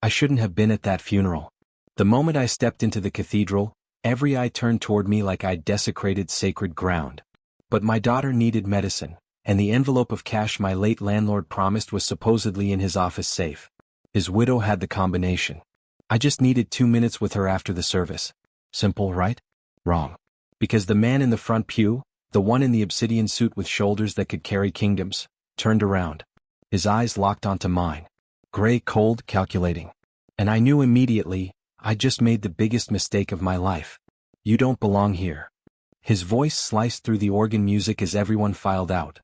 I shouldn't have been at that funeral. The moment I stepped into the cathedral, every eye turned toward me like I'd desecrated sacred ground. But my daughter needed medicine, and the envelope of cash my late landlord promised was supposedly in his office safe. His widow had the combination. I just needed 2 minutes with her after the service. Simple, right? Wrong. Because the man in the front pew, the one in the obsidian suit with shoulders that could carry kingdoms, turned around. His eyes locked onto mine. Gray, cold, calculating. And I knew immediately, I'd just made the biggest mistake of my life. You don't belong here. His voice sliced through the organ music as everyone filed out.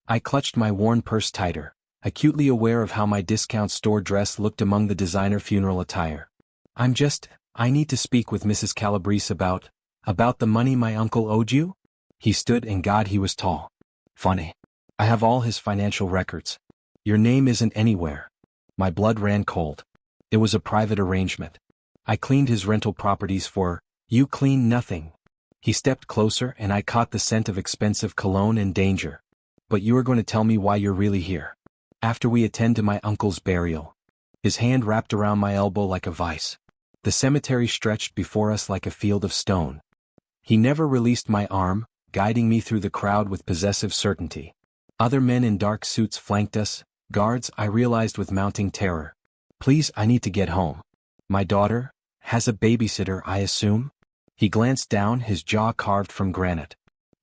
I clutched my worn purse tighter, acutely aware of how my discount store dress looked among the designer funeral attire. I need to speak with Mrs. Calabrese about the money my uncle owed you? He stood, and God, he was tall. Funny. I have all his financial records. Your name isn't anywhere. My blood ran cold. It was a private arrangement. I cleaned his rental properties for, you clean nothing. He stepped closer, and I caught the scent of expensive cologne and danger. But you are going to tell me why you're really here. After we attend to my uncle's burial. His hand wrapped around my elbow like a vice. The cemetery stretched before us like a field of stone. He never released my arm, guiding me through the crowd with possessive certainty. Other men in dark suits flanked us, guards, I realized with mounting terror. Please, I need to get home. My daughter has a babysitter, I assume? He glanced down, his jaw carved from granite.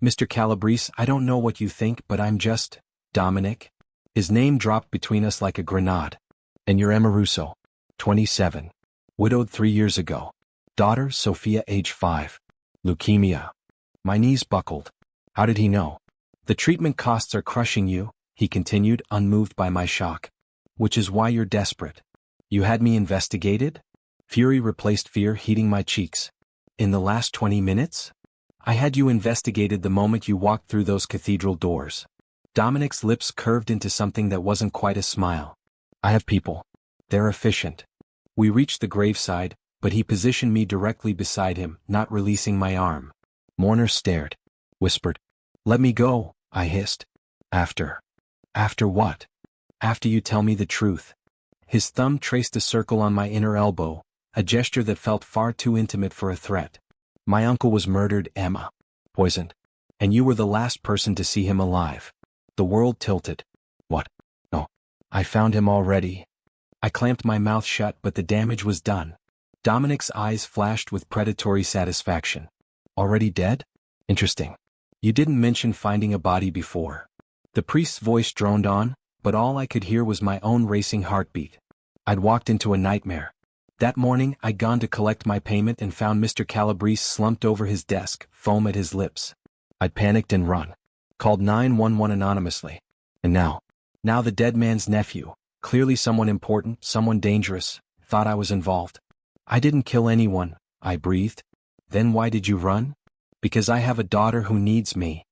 Mr. Calabrese, I don't know what you think, but I'm just Dominic. His name dropped between us like a grenade. And you're Emma Russo, 27. Widowed 3 years ago. Daughter, Sophia, age 5. Leukemia. My knees buckled. How did he know? The treatment costs are crushing you, he continued, unmoved by my shock. Which is why you're desperate. You had me investigated? Fury replaced fear, heating my cheeks. In the last 20 minutes? I had you investigated the moment you walked through those cathedral doors. Dominic's lips curved into something that wasn't quite a smile. I have people. They're efficient. We reached the graveside, but he positioned me directly beside him, not releasing my arm. Mourner stared. Whispered. Let me go, I hissed. After. After what? After you tell me the truth. His thumb traced a circle on my inner elbow, a gesture that felt far too intimate for a threat. My uncle was murdered, Emma. Poisoned. And you were the last person to see him alive. The world tilted. What? No. I found him already. I clamped my mouth shut, but the damage was done. Dominic's eyes flashed with predatory satisfaction. Already dead? Interesting. You didn't mention finding a body before. The priest's voice droned on, but all I could hear was my own racing heartbeat. I'd walked into a nightmare. That morning, I'd gone to collect my payment and found Mr. Calabrese slumped over his desk, foam at his lips. I'd panicked and run. Called 911 anonymously. And now the dead man's nephew, clearly someone important, someone dangerous, thought I was involved. I didn't kill anyone, I breathed. Then why did you run? Because I have a daughter who needs me.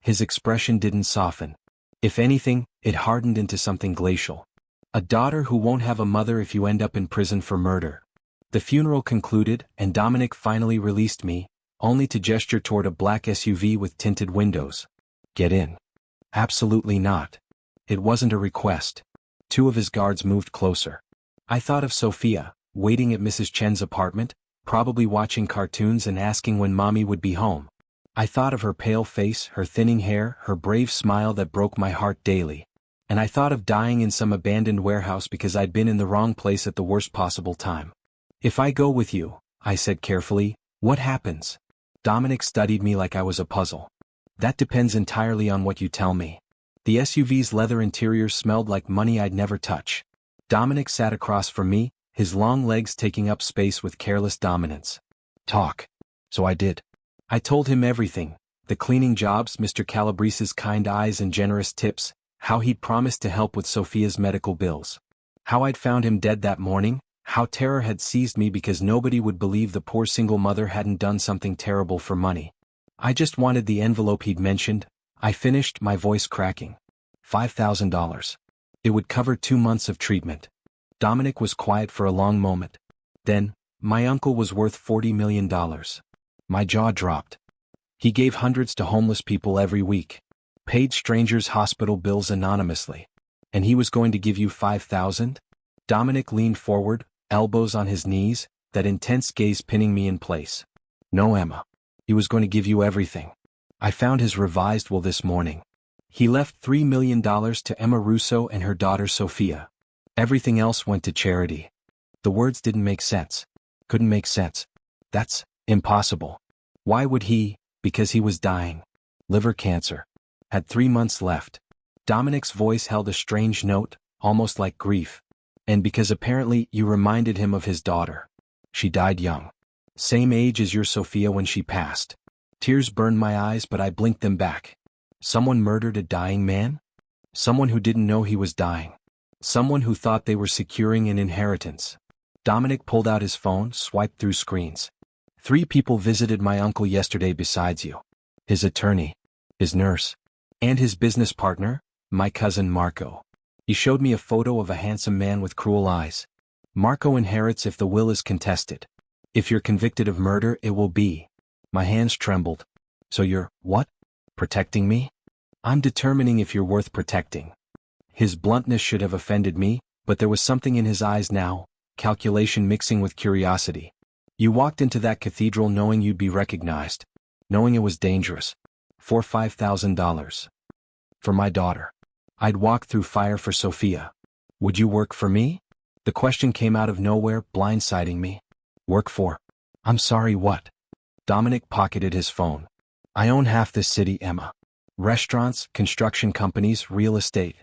His expression didn't soften. If anything, it hardened into something glacial. A daughter who won't have a mother if you end up in prison for murder. The funeral concluded, and Dominic finally released me, only to gesture toward a black SUV with tinted windows. Get in. Absolutely not. It wasn't a request. 2 of his guards moved closer. I thought of Sophia, waiting at Mrs. Chen's apartment, probably watching cartoons and asking when mommy would be home. I thought of her pale face, her thinning hair, her brave smile that broke my heart daily. And I thought of dying in some abandoned warehouse because I'd been in the wrong place at the worst possible time. If I go with you, I said carefully, what happens? Dominic studied me like I was a puzzle. That depends entirely on what you tell me. The SUV's leather interior smelled like money I'd never touch. Dominic sat across from me, his long legs taking up space with careless dominance. Talk. So I did. I told him everything, the cleaning jobs, Mr. Calabrese's kind eyes and generous tips, how he'd promised to help with Sophia's medical bills. How I'd found him dead that morning, how terror had seized me because nobody would believe the poor single mother hadn't done something terrible for money. I just wanted the envelope he'd mentioned, I finished, my voice cracking. $5,000. It would cover 2 months of treatment. Dominic was quiet for a long moment. Then, my uncle was worth $40 million. My jaw dropped. He gave hundreds to homeless people every week. Paid strangers' hospital bills anonymously. And he was going to give you $5,000? Dominic leaned forward, elbows on his knees, that intense gaze pinning me in place. No, Emma. He was going to give you everything. I found his revised will this morning. He left $3 million to Emma Russo and her daughter Sophia. Everything else went to charity. The words didn't make sense. Couldn't make sense. That's impossible. Why would he? Because he was dying. Liver cancer. Had 3 months left. Dominic's voice held a strange note, almost like grief. And because apparently you reminded him of his daughter. She died young. Same age as your Sophia when she passed. Tears burned my eyes, but I blinked them back. Someone murdered a dying man? Someone who didn't know he was dying. Someone who thought they were securing an inheritance. Dominic pulled out his phone, swiped through screens. 3 people visited my uncle yesterday besides you. His attorney, his nurse, and his business partner, my cousin Marco. He showed me a photo of a handsome man with cruel eyes. Marco inherits if the will is contested. If you're convicted of murder, it will be. My hands trembled. So you're, what? Protecting me? I'm determining if you're worth protecting. His bluntness should have offended me, but there was something in his eyes now, calculation mixing with curiosity. You walked into that cathedral knowing you'd be recognized, knowing it was dangerous. For $5,000. For my daughter. I'd walk through fire for Sophia. Would you work for me? The question came out of nowhere, blindsiding me. Work for? I'm sorry, what? Dominic pocketed his phone. I own half this city, Emma. Restaurants, construction companies, real estate.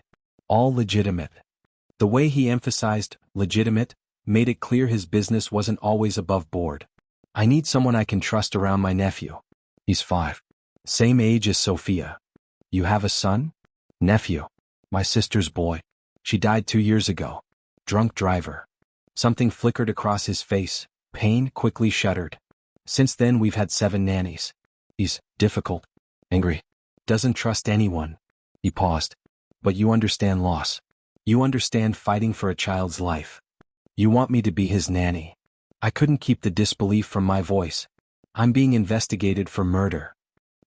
All legitimate. The way he emphasized legitimate made it clear his business wasn't always above board. I need someone I can trust around my nephew. He's 5. Same age as Sophia. You have a son? Nephew. My sister's boy. She died 2 years ago. Drunk driver. Something flickered across his face. Pain quickly shuddered. Since then we've had 7 nannies. He's difficult. Angry. Doesn't trust anyone. He paused. But you understand loss. You understand fighting for a child's life. You want me to be his nanny. I couldn't keep the disbelief from my voice. I'm being investigated for murder.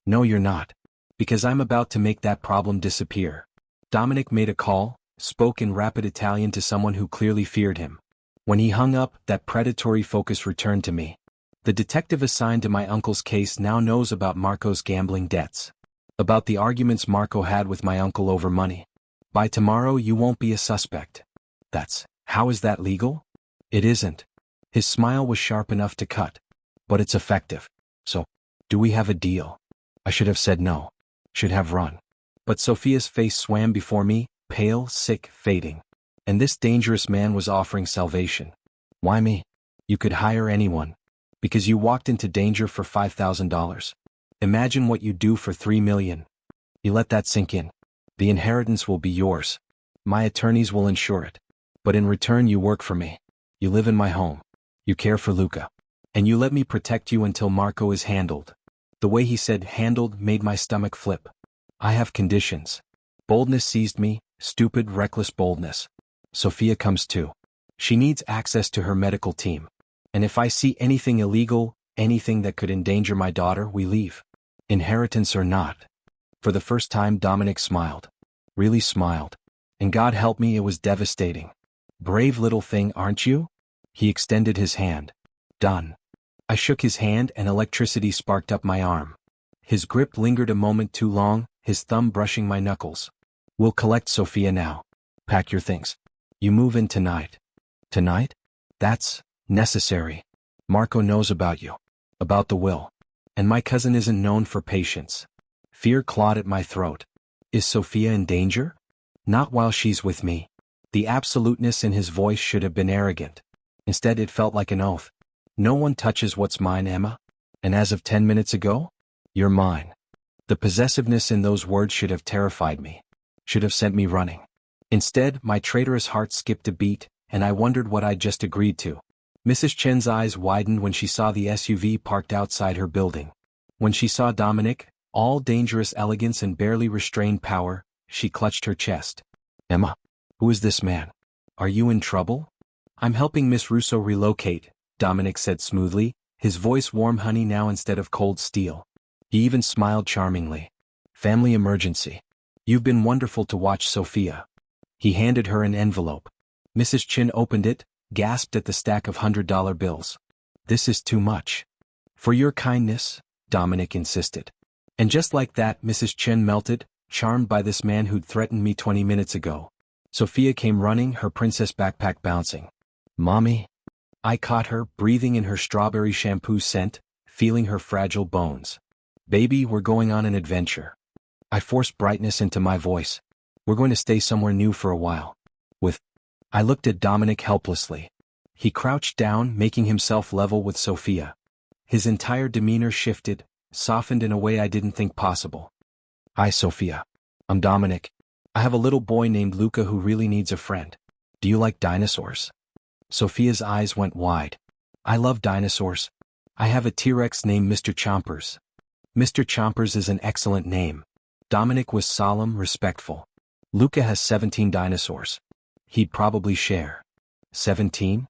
No, you're not. Because I'm about to make that problem disappear. Dominic made a call, spoke in rapid Italian to someone who clearly feared him. When he hung up, that predatory focus returned to me. The detective assigned to my uncle's case now knows about Marco's gambling debts. About the arguments Marco had with my uncle over money. By tomorrow you won't be a suspect. How is that legal? It isn't. His smile was sharp enough to cut. But it's effective. So, do we have a deal? I should have said no. Should have run. But Sophia's face swam before me, pale, sick, fading. And this dangerous man was offering salvation. Why me? You could hire anyone. Because you walked into danger for $5,000. Imagine what you do for $3 million. You let that sink in. The inheritance will be yours. My attorneys will ensure it. But in return you work for me. You live in my home. You care for Luca. And you let me protect you until Marco is handled. The way he said handled made my stomach flip. I have conditions. Boldness seized me, stupid, reckless boldness. Sophia comes too. She needs access to her medical team. And if I see anything illegal, anything that could endanger my daughter, we leave. Inheritance or not. For the first time Dominic smiled. Really smiled. And God help me, it was devastating. Brave little thing, aren't you? He extended his hand. Done. I shook his hand and electricity sparked up my arm. His grip lingered a moment too long, his thumb brushing my knuckles. We'll collect Sophia now. Pack your things. You move in tonight. Tonight? That's necessary. Marco knows about you. About the will. And my cousin isn't known for patience. Fear clawed at my throat. Is Sophia in danger? Not while she's with me. The absoluteness in his voice should have been arrogant. Instead it felt like an oath. No one touches what's mine, Emma. And as of 10 minutes ago? You're mine. The possessiveness in those words should have terrified me. Should have sent me running. Instead, my traitorous heart skipped a beat, and I wondered what I'd just agreed to. Mrs. Chen's eyes widened when she saw the SUV parked outside her building. When she saw Dominic, all dangerous elegance and barely restrained power, she clutched her chest. Emma, who is this man? Are you in trouble? I'm helping Miss Russo relocate, Dominic said smoothly, his voice warm honey now instead of cold steel. He even smiled charmingly. Family emergency. You've been wonderful to watch, Sophia. He handed her an envelope. Mrs. Chen opened it, gasped at the stack of $100 bills. This is too much. For your kindness, Dominic insisted. And just like that, Mrs. Chen melted, charmed by this man who'd threatened me 20 minutes ago. Sophia came running, her princess backpack bouncing. Mommy? I caught her, breathing in her strawberry shampoo scent, feeling her fragile bones. Baby, we're going on an adventure. I forced brightness into my voice. We're going to stay somewhere new for a while. I looked at Dominic helplessly. He crouched down, making himself level with Sophia. His entire demeanor shifted, softened in a way I didn't think possible. Hi, Sophia. I'm Dominic. I have a little boy named Luca who really needs a friend. Do you like dinosaurs? Sophia's eyes went wide. I love dinosaurs. I have a T-Rex named Mr. Chompers. Mr. Chompers is an excellent name. Dominic was solemn, respectful. Luca has 17 dinosaurs. He'd probably share. 17?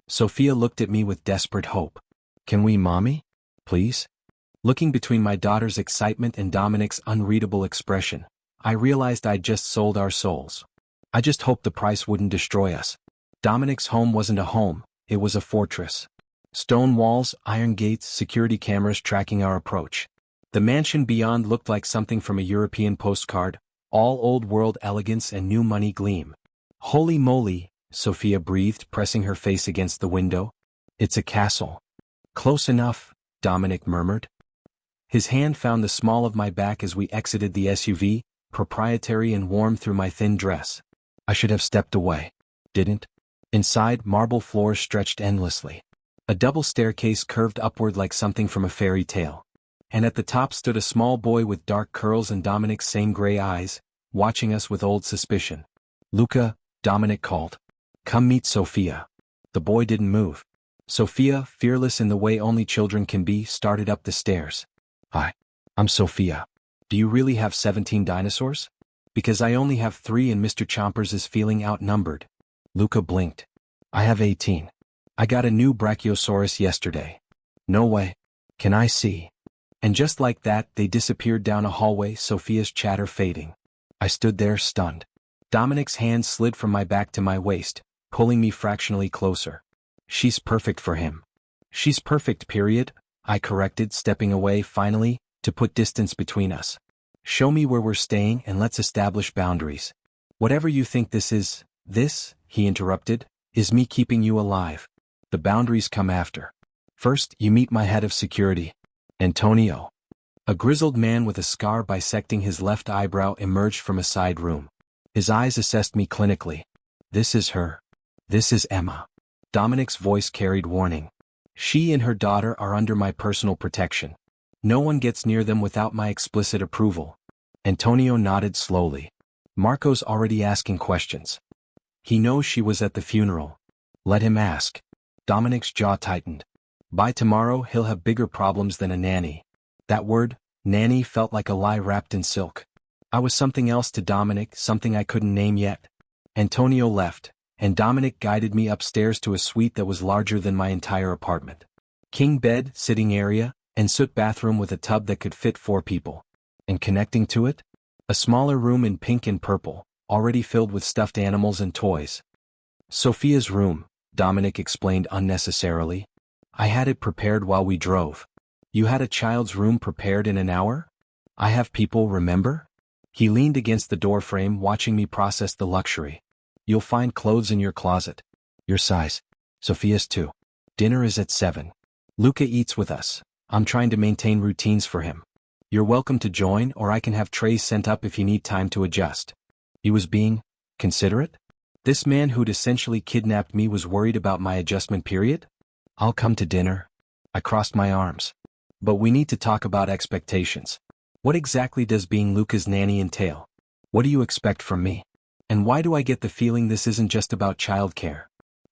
Sophia looked at me with desperate hope. Can we, Mommy? Please? Looking between my daughter's excitement and Dominic's unreadable expression, I realized I'd just sold our souls. I just hoped the price wouldn't destroy us. Dominic's home wasn't a home, it was a fortress. Stone walls, iron gates, security cameras tracking our approach. The mansion beyond looked like something from a European postcard, all old-world elegance and new money gleam. Holy moly, Sophia breathed, pressing her face against the window. It's a castle. Close enough, Dominic murmured. His hand found the small of my back as we exited the SUV, proprietary and warm through my thin dress. I should have stepped away. Didn't? Inside, marble floors stretched endlessly. A double staircase curved upward like something from a fairy tale. And at the top stood a small boy with dark curls and Dominic's same gray eyes, watching us with old suspicion. Luca, Dominic called. Come meet Sophia. The boy didn't move. Sophia, fearless in the way only children can be, started up the stairs. Hi. I'm Sophia. Do you really have 17 dinosaurs? Because I only have 3 and Mr. Chompers is feeling outnumbered. Luca blinked. I have 18. I got a new Brachiosaurus yesterday. No way. Can I see? And just like that, they disappeared down a hallway, Sophia's chatter fading. I stood there stunned. Dominic's hand slid from my back to my waist, pulling me fractionally closer. She's perfect for him. She's perfect, period, I corrected, stepping away finally, to put distance between us. Show me where we're staying and let's establish boundaries. Whatever you think this is, he interrupted, is me keeping you alive. The boundaries come after. First, you meet my head of security. Antonio. A grizzled man with a scar bisecting his left eyebrow emerged from a side room. His eyes assessed me clinically. This is her. This is Emma. Dominic's voice carried warning. She and her daughter are under my personal protection. No one gets near them without my explicit approval. Antonio nodded slowly. Marco's already asking questions. He knows she was at the funeral. Let him ask. Dominic's jaw tightened. By tomorrow he'll have bigger problems than a nanny. That word, nanny, felt like a lie wrapped in silk. I was something else to Dominic, something I couldn't name yet. Antonio left, and Dominic guided me upstairs to a suite that was larger than my entire apartment. King bed, sitting area, and soot bathroom with a tub that could fit 4 people. And connecting to it? A smaller room in pink and purple, already filled with stuffed animals and toys. Sophia's room, Dominic explained unnecessarily. I had it prepared while we drove. You had a child's room prepared in an hour? I have people, remember? He leaned against the doorframe, watching me process the luxury. You'll find clothes in your closet. Your size. Sophia's too. Dinner is at 7. Luca eats with us. I'm trying to maintain routines for him. You're welcome to join, or I can have trays sent up if you need time to adjust. He was being considerate? This man who'd essentially kidnapped me was worried about my adjustment period? I'll come to dinner. I crossed my arms. But we need to talk about expectations. What exactly does being Luca's nanny entail? What do you expect from me? And why do I get the feeling this isn't just about childcare?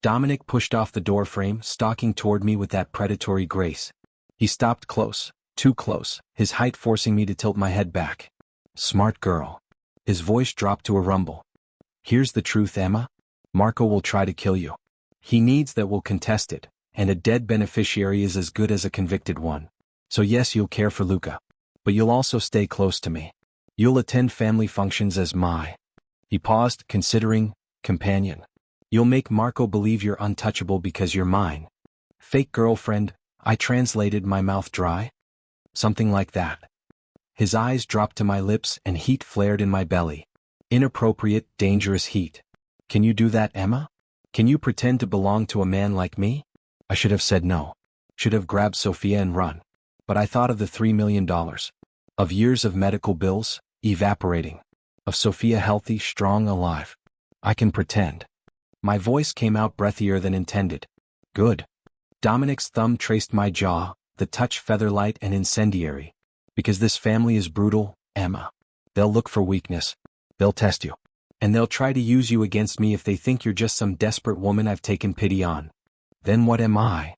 Dominic pushed off the doorframe, stalking toward me with that predatory grace. He stopped close, too close, his height forcing me to tilt my head back. Smart girl. His voice dropped to a rumble. Here's the truth, Emma. Marco will try to kill you. He needs that we'll contest it, and a dead beneficiary is as good as a convicted one. So yes, you'll care for Luca. But you'll also stay close to me. You'll attend family functions as my... He paused, considering, companion. You'll make Marco believe you're untouchable because you're mine. Fake girlfriend, I translated, my mouth dry. Something like that. His eyes dropped to my lips and heat flared in my belly. Inappropriate, dangerous heat. Can you do that, Emma? Can you pretend to belong to a man like me? I should have said no. Should have grabbed Sophia and run. But I thought of the $3 million. Of years of medical bills, evaporating. Of Sophia healthy, strong, alive. I can pretend. My voice came out breathier than intended. Good. Dominic's thumb traced my jaw, the touch feather-light and incendiary. Because this family is brutal, Emma. They'll look for weakness. They'll test you. And they'll try to use you against me if they think you're just some desperate woman I've taken pity on. Then what am I?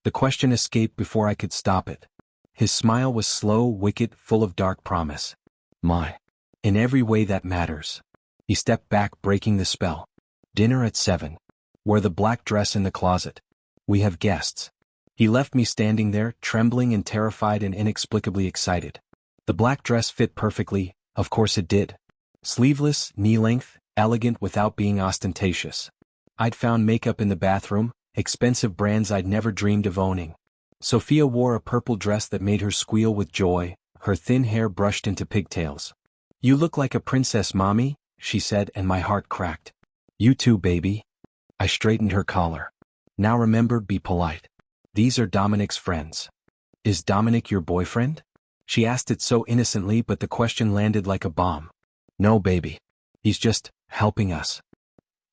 The question escaped before I could stop it. His smile was slow, wicked, full of dark promise. In every way that matters. He stepped back, breaking the spell. Dinner at 7. Wear the black dress in the closet. We have guests. He left me standing there, trembling and terrified and inexplicably excited. The black dress fit perfectly, of course it did. Sleeveless, knee-length, elegant without being ostentatious. I'd found makeup in the bathroom, expensive brands I'd never dreamed of owning. Sophia wore a purple dress that made her squeal with joy, her thin hair brushed into pigtails. You look like a princess, Mommy, she said, and my heart cracked. You too, baby. I straightened her collar. Now remember, be polite. These are Dominic's friends. Is Dominic your boyfriend? She asked it so innocently, but the question landed like a bomb. No, baby. He's just helping us.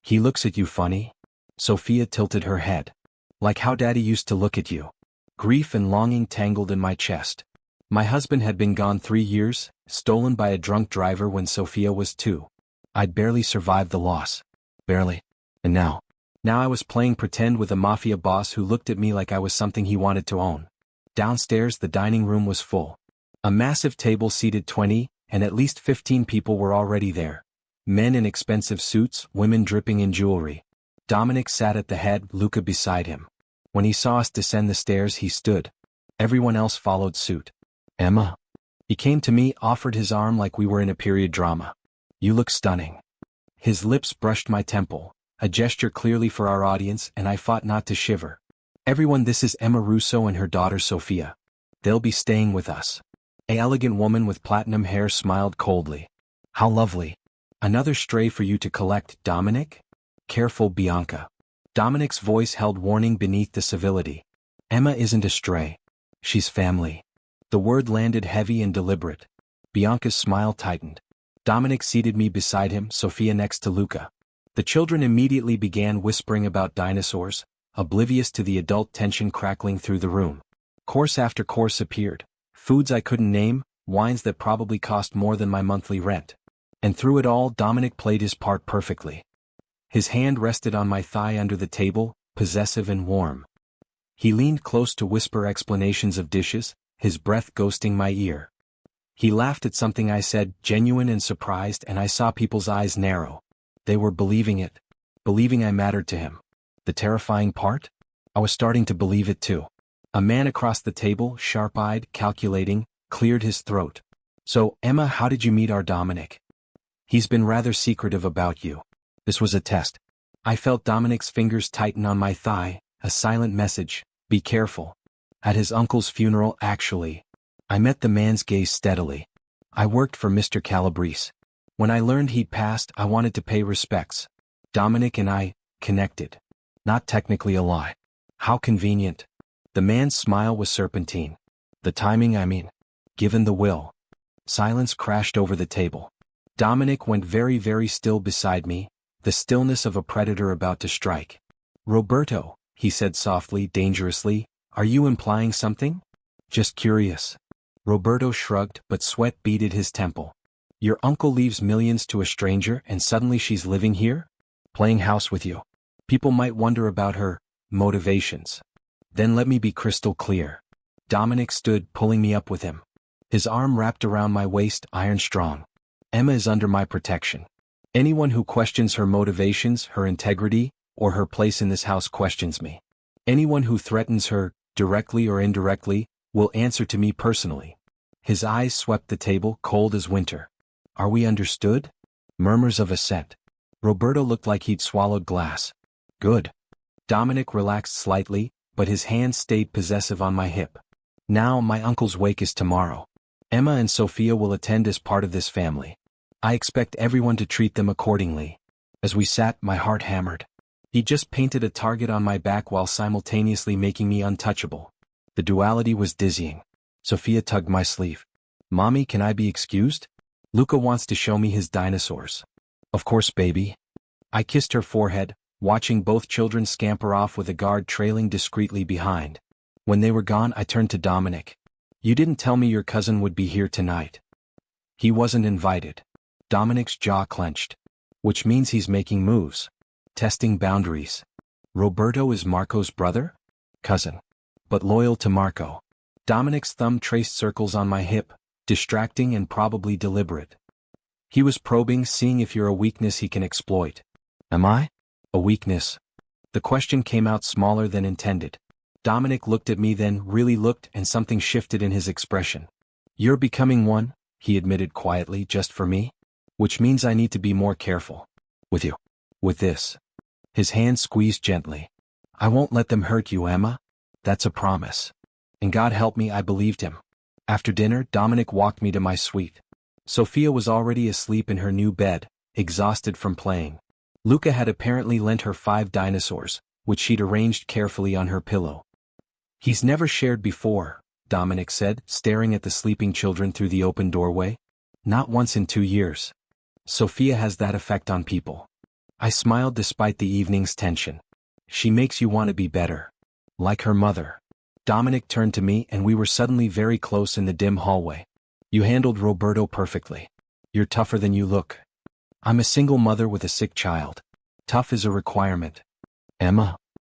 He looks at you funny? Sophia tilted her head. Like how Daddy used to look at you. Grief and longing tangled in my chest. My husband had been gone 3 years, stolen by a drunk driver when Sophia was 2. I'd barely survived the loss. Barely. And now I was playing pretend with a mafia boss who looked at me like I was something he wanted to own. Downstairs the dining room was full. A massive table seated 20, and at least 15 people were already there. Men in expensive suits, women dripping in jewelry. Dominic sat at the head, Luca beside him. When he saw us descend the stairs, he stood. Everyone else followed suit. Emma. He came to me, offered his arm like we were in a period drama. You look stunning. His lips brushed my temple, a gesture clearly for our audience, and I fought not to shiver. Everyone, this is Emma Russo and her daughter Sophia. They'll be staying with us. An elegant woman with platinum hair smiled coldly. How lovely. Another stray for you to collect, Dominic? Careful, Bianca. Dominic's voice held warning beneath the civility. Emma isn't a stray. She's family. The word landed heavy and deliberate. Bianca's smile tightened. Dominic seated me beside him, Sophia next to Luca. The children immediately began whispering about dinosaurs, oblivious to the adult tension crackling through the room. Course after course appeared. Foods I couldn't name, wines that probably cost more than my monthly rent. And through it all, Dominic played his part perfectly. His hand rested on my thigh under the table, possessive and warm. He leaned close to whisper explanations of dishes, his breath ghosting my ear. He laughed at something I said, genuine and surprised, and I saw people's eyes narrow. They were believing it. Believing I mattered to him. The terrifying part? I was starting to believe it too. A man across the table, sharp-eyed, calculating, cleared his throat. So, Emma, how did you meet our Dominic? He's been rather secretive about you. This was a test. I felt Dominic's fingers tighten on my thigh, a silent message, be careful. At his uncle's funeral, actually. I met the man's gaze steadily. I worked for Mr. Calabrese. When I learned he'd passed, I wanted to pay respects. Dominic and I connected. Not technically a lie. How convenient. The man's smile was serpentine. The timing, I mean. Given the will. Silence crashed over the table. Dominic went very, very still beside me, the stillness of a predator about to strike. Roberto, he said softly, dangerously, are you implying something? Just curious. Roberto shrugged, but sweat beaded his temple. Your uncle leaves millions to a stranger and suddenly she's living here? Playing house with you. People might wonder about her motivations. Then let me be crystal clear. Dominic stood, pulling me up with him. His arm wrapped around my waist, iron strong. Emma is under my protection. Anyone who questions her motivations, her integrity, or her place in this house questions me. Anyone who threatens her, directly or indirectly, will answer to me personally. His eyes swept the table, cold as winter. Are we understood? Murmurs of assent. Roberto looked like he'd swallowed glass. Good. Dominic relaxed slightly, but his hand stayed possessive on my hip. Now my uncle's wake is tomorrow. Emma and Sophia will attend as part of this family. I expect everyone to treat them accordingly. As we sat, my heart hammered. He just painted a target on my back while simultaneously making me untouchable. The duality was dizzying. Sophia tugged my sleeve. Mommy, can I be excused? Luca wants to show me his dinosaurs. Of course, baby. I kissed her forehead, watching both children scamper off with a guard trailing discreetly behind. When they were gone, I turned to Dominic. You didn't tell me your cousin would be here tonight. He wasn't invited. Dominic's jaw clenched. Which means he's making moves. Testing boundaries. Roberto is Marco's brother? Cousin. But loyal to Marco. Dominic's thumb traced circles on my hip, distracting and probably deliberate. He was probing, seeing if you're a weakness he can exploit. Am I? A weakness? The question came out smaller than intended. Dominic looked at me, then really looked, and something shifted in his expression. You're becoming one, he admitted quietly, just for me? Which means I need to be more careful. With you. With this. His hand squeezed gently. I won't let them hurt you, Emma. That's a promise. And God help me, I believed him. After dinner, Dominic walked me to my suite. Sophia was already asleep in her new bed, exhausted from playing. Luca had apparently lent her 5 dinosaurs, which she'd arranged carefully on her pillow. He's never shared before, Dominic said, staring at the sleeping children through the open doorway. Not once in 2 years. Sophia has that effect on people. I smiled despite the evening's tension. She makes you want to be better. Like her mother. Dominic turned to me and we were suddenly very close in the dim hallway. You handled Roberto perfectly. You're tougher than you look. I'm a single mother with a sick child. Tough is a requirement. Emma.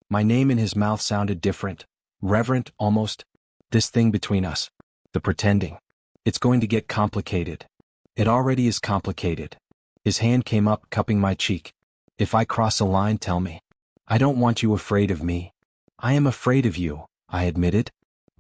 My name in his mouth sounded different. Reverent, almost. This thing between us. The pretending. It's going to get complicated. It already is complicated. His hand came up, cupping my cheek. If I cross a line, tell me. I don't want you afraid of me. I am afraid of you, I admitted.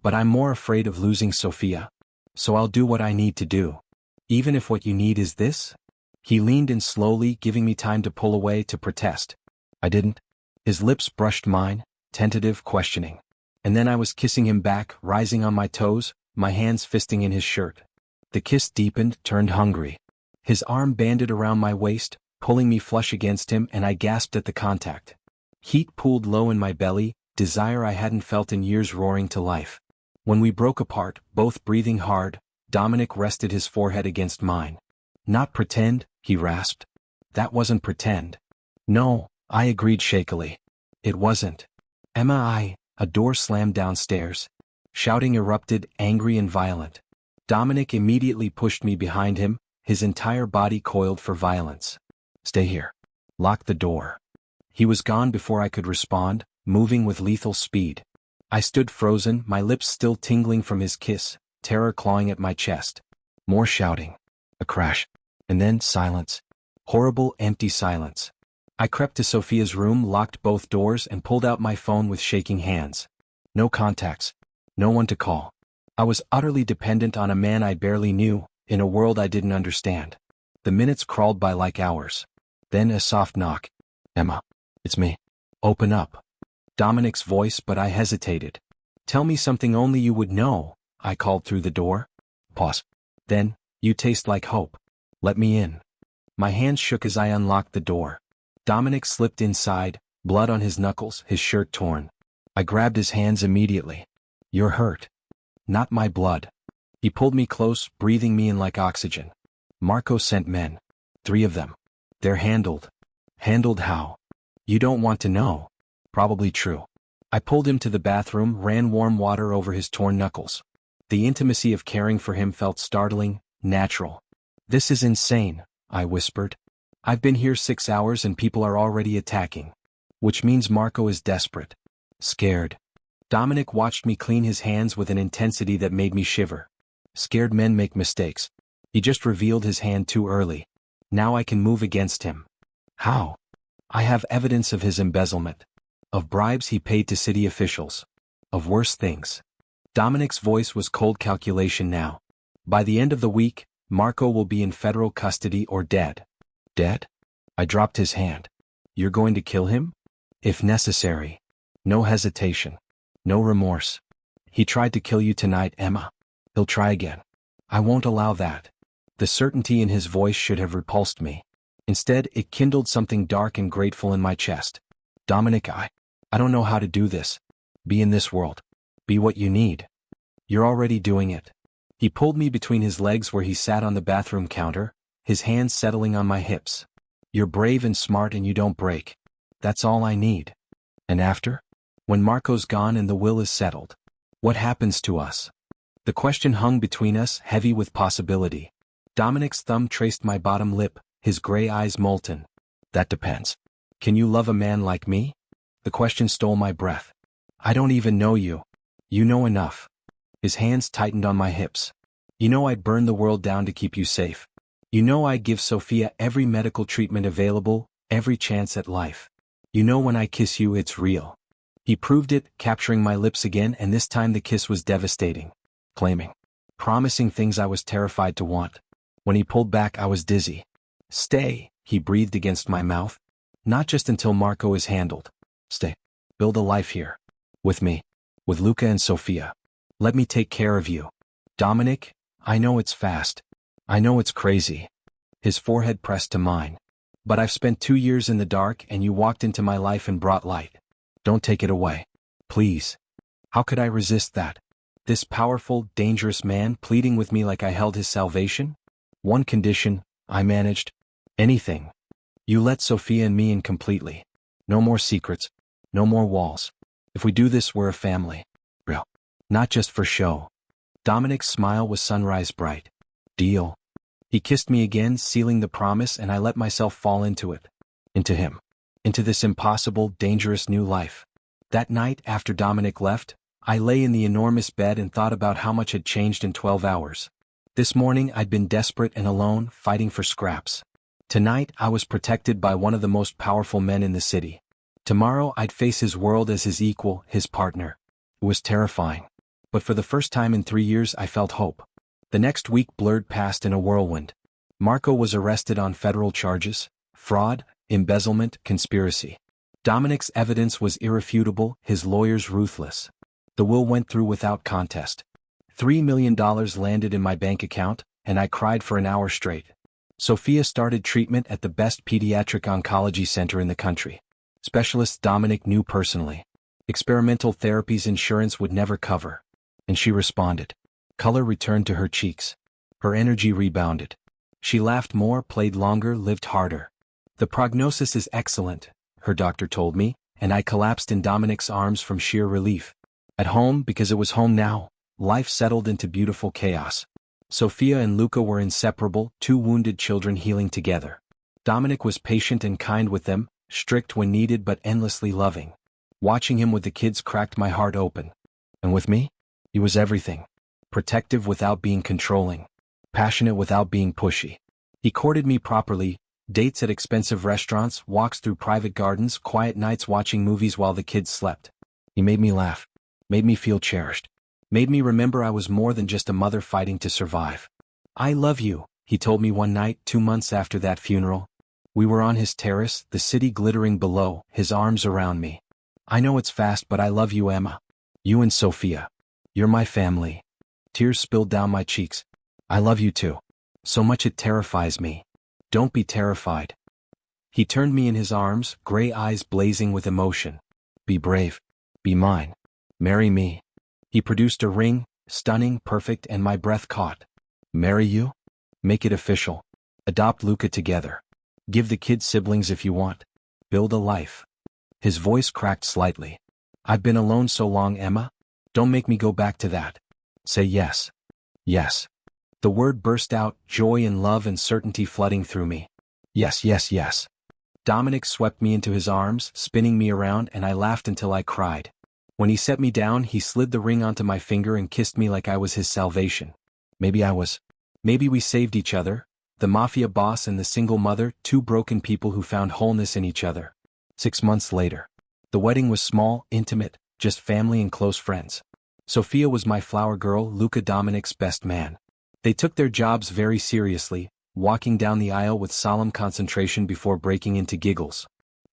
But I'm more afraid of losing Sophia. So I'll do what I need to do. Even if what you need is this? He leaned in slowly, giving me time to pull away to protest. I didn't. His lips brushed mine, tentative, questioning. And then I was kissing him back, rising on my toes, my hands fisting in his shirt. The kiss deepened, turned hungry. His arm banded around my waist, pulling me flush against him, and I gasped at the contact. Heat pooled low in my belly, desire I hadn't felt in years roaring to life. When we broke apart, both breathing hard, Dominic rested his forehead against mine. Not pretend, he rasped. That wasn't pretend. No, I agreed shakily. It wasn't. Emma, A door slammed downstairs. Shouting erupted, angry and violent. Dominic immediately pushed me behind him, his entire body coiled for violence. Stay here. Lock the door. He was gone before I could respond, moving with lethal speed. I stood frozen, my lips still tingling from his kiss, terror clawing at my chest. More shouting. A crash. And then silence. Horrible, empty silence. I crept to Sophia's room, locked both doors, and pulled out my phone with shaking hands. No contacts. No one to call. I was utterly dependent on a man I barely knew, in a world I didn't understand. The minutes crawled by like hours. Then a soft knock. Emma. It's me. Open up. Dominic's voice, but I hesitated. Tell me something only you would know, I called through the door. Pause. Then, you taste like hope. Let me in. My hands shook as I unlocked the door. Dominic slipped inside, blood on his knuckles, his shirt torn. I grabbed his hands immediately. You're hurt. Not my blood. He pulled me close, breathing me in like oxygen. Marco sent men. 3 of them. They're handled. Handled how? You don't want to know. Probably true. I pulled him to the bathroom, ran warm water over his torn knuckles. The intimacy of caring for him felt startling, natural. This is insane, I whispered. I've been here 6 hours and people are already attacking. Which means Marco is desperate. Scared. Dominic watched me clean his hands with an intensity that made me shiver. Scared men make mistakes. He just revealed his hand too early. Now I can move against him. How? I have evidence of his embezzlement. Of bribes he paid to city officials. Of worse things. Dominic's voice was cold calculation now. By the end of the week, Marco will be in federal custody or dead. Dead? I dropped his hand. You're going to kill him? If necessary. No hesitation. No remorse. He tried to kill you tonight, Emma. He'll try again. I won't allow that. The certainty in his voice should have repulsed me. Instead, it kindled something dark and grateful in my chest. Dominic, I don't know how to do this. Be in this world. Be what you need. You're already doing it. He pulled me between his legs where he sat on the bathroom counter, his hands settling on my hips. You're brave and smart and you don't break. That's all I need. And after? When Marco's gone and the will is settled. What happens to us? The question hung between us, heavy with possibility. Dominic's thumb traced my bottom lip, his gray eyes molten. That depends. Can you love a man like me? The question stole my breath. I don't even know you. You know enough. His hands tightened on my hips. You know I'd burn the world down to keep you safe. You know I'd give Sophia every medical treatment available, every chance at life. You know when I kiss you it's real. He proved it, capturing my lips again, and this time the kiss was devastating. Claiming. Promising things I was terrified to want. When he pulled back I was dizzy. Stay, he breathed against my mouth. Not just until Marco is handled. Stay. Build a life here. With me. With Luca and Sophia. Let me take care of you. Dominic, I know it's fast. I know it's crazy. His forehead pressed to mine. But I've spent 2 years in the dark and you walked into my life and brought light. Don't take it away. Please. How could I resist that? This powerful, dangerous man pleading with me like I held his salvation? One condition, I managed. Anything. You let Sophia and me in completely. No more secrets. No more walls. If we do this, we're a family. Real. Not just for show. Dominic's smile was sunrise bright. Deal. He kissed me again, sealing the promise, and I let myself fall into it. Into him. Into this impossible, dangerous new life. That night, after Dominic left, I lay in the enormous bed and thought about how much had changed in 12 hours. This morning I'd been desperate and alone, fighting for scraps. Tonight I was protected by one of the most powerful men in the city. Tomorrow I'd face his world as his equal, his partner. It was terrifying. But for the first time in 3 years I felt hope. The next week blurred past in a whirlwind. Marco was arrested on federal charges: fraud, embezzlement, conspiracy. Dominic's evidence was irrefutable, his lawyers ruthless. The will went through without contest. $3 million landed in my bank account, and I cried for an hour straight. Sophia started treatment at the best pediatric oncology center in the country. Specialists Dominic knew personally. Experimental therapies insurance would never cover. And she responded. Color returned to her cheeks. Her energy rebounded. She laughed more, played longer, lived harder. The prognosis is excellent, her doctor told me, and I collapsed in Dominic's arms from sheer relief. At home, because it was home now, life settled into beautiful chaos. Sophia and Luca were inseparable, 2 wounded children healing together. Dominic was patient and kind with them, strict when needed but endlessly loving. Watching him with the kids cracked my heart open. And with me? He was everything. Protective without being controlling. Passionate without being pushy. He courted me properly, dates at expensive restaurants, walks through private gardens, quiet nights watching movies while the kids slept. He made me laugh. Made me feel cherished. Made me remember I was more than just a mother fighting to survive. I love you, he told me one night, 2 months after that funeral. We were on his terrace, the city glittering below, his arms around me. I know it's fast, but I love you, Emma. You and Sophia. You're my family. Tears spilled down my cheeks. I love you too. So much it terrifies me. Don't be terrified. He turned me in his arms, gray eyes blazing with emotion. Be brave. Be mine. Marry me. He produced a ring, stunning, perfect, and my breath caught. Marry you? Make it official. Adopt Luca together. Give the kids siblings if you want. Build a life. His voice cracked slightly. I've been alone so long, Emma. Don't make me go back to that. Say yes. Yes. The word burst out, joy and love and certainty flooding through me. Yes, yes, yes. Dominic swept me into his arms, spinning me around, and I laughed until I cried. When he set me down, he slid the ring onto my finger and kissed me like I was his salvation. Maybe I was. Maybe we saved each other. The Mafia boss and the single mother, 2 broken people who found wholeness in each other. 6 months later. The wedding was small, intimate, just family and close friends. Sophia was my flower girl, Luca Dominic's best man. They took their jobs very seriously, walking down the aisle with solemn concentration before breaking into giggles.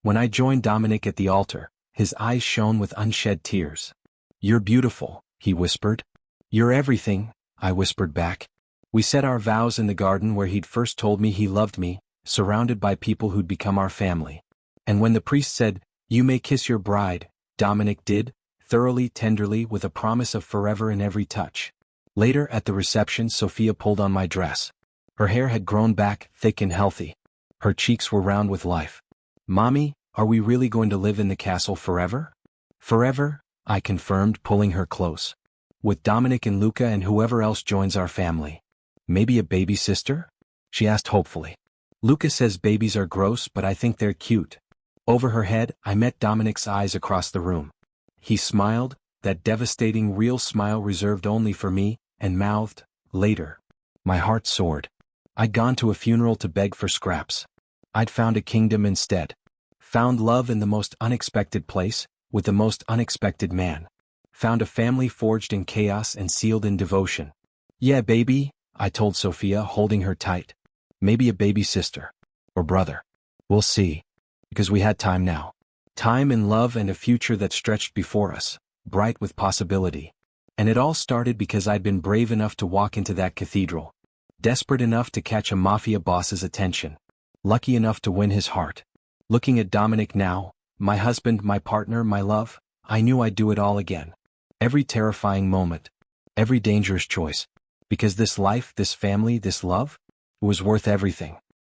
When I joined Dominic at the altar, his eyes shone with unshed tears. "You're beautiful," he whispered. "You're everything," I whispered back. We said our vows in the garden where he'd first told me he loved me, surrounded by people who'd become our family. And when the priest said, "You may kiss your bride," Dominic did, thoroughly, tenderly, with a promise of forever in every touch. Later, at the reception, Sophia pulled on my dress. Her hair had grown back, thick and healthy. Her cheeks were round with life. "Mommy, are we really going to live in the castle forever?" "Forever," I confirmed, pulling her close. "With Dominic and Luca and whoever else joins our family." "Maybe a baby sister?" she asked hopefully. "Luca says babies are gross, but I think they're cute." Over her head, I met Dominic's eyes across the room. He smiled, that devastating real smile reserved only for me, and mouthed, "Later." My heart soared. I'd gone to a funeral to beg for scraps. I'd found a kingdom instead. Found love in the most unexpected place, with the most unexpected man. Found a family forged in chaos and sealed in devotion. "Yeah, baby," I told Sophia, holding her tight. "Maybe a baby sister. Or brother. We'll see." Because we had time now. Time and love and a future that stretched before us, bright with possibility. And it all started because I'd been brave enough to walk into that cathedral. Desperate enough to catch a mafia boss's attention. Lucky enough to win his heart. Looking at Dominic now, my husband, my partner, my love, I knew I'd do it all again. Every terrifying moment. Every dangerous choice. Because this life, this family, this love, it was worth everything.